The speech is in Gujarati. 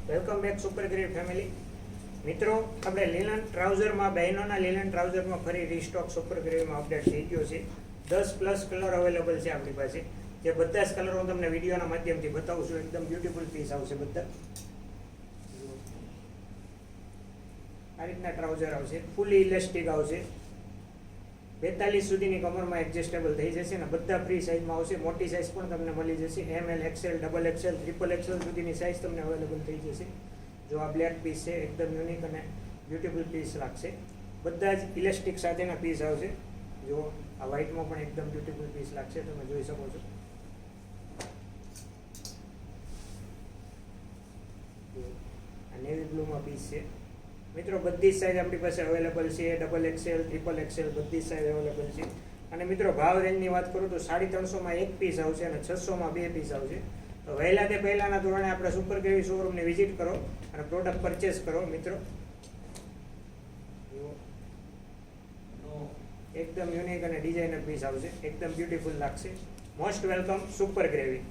Welcome back super grade family મિત્રો. આપણે લીલન ટ્રાઉઝરમાં બહેનોના લીલન ટ્રાઉઝરમાં ફરી રીસ્ટોક સુપર ગ્રેડમાં અપડેટ થઈ ગયો છે. 10+ કલર અવેલેબલ છે આપણી પાસે, જે બધા જ કલર હું તમને વિડીયોના માધ્યમથી બતાવું છું. એકદમ બ્યુટીફુલ પીસ આવશે બધા. આ રીતના ટ્રાઉઝર આવશે, ફૂલી ઇલાસ્ટિક આવશે. 42 સુધીની કમરમાં એડજસ્ટેબલ થઈ જશે ને બધા ફ્રી સાઇઝમાં આવશે. મોટી સાઇઝ પણ તમને મળી જશે. ML, XL, XXL, XXL સુધીની સાઇઝ તમને અવેલેબલ થઈ જશે. જો આ બ્લેક પીસ છે, એકદમ યુનિક અને બ્યુટીફુલ પીસ લાગશે. બધા જ ઇલાસ્ટિક સાથેના પીસ આવશે. જો આ વ્હાઇટમાં પણ એકદમ બ્યુટીફુલ પીસ લાગશે, તમે જોઈ શકો છો. આ નેવી બ્લુમાં પીસ છે મિત્રો. બધી જ સાઇઝ આપણી પાસે અવેલેબલ છે. XXL, XXL બધી જ સાઇઝ અવેલેબલ છે. અને મિત્રો ભાવ રેન્જની વાત કરું તો 350માં એક પીસ આવશે અને 600માં બે પીસ આવશે. તો વહેલા તે પહેલાના ધોરણે આપણે સુપર ગ્રેવી શોરૂમની વિઝિટ કરો અને પ્રોડક્ટ પરચેસ કરો મિત્રો. એકદમ યુનિક અને ડિઝાઇનર પીસ આવશે, એકદમ બ્યુટીફુલ લાગશે. Most welcome super gravy.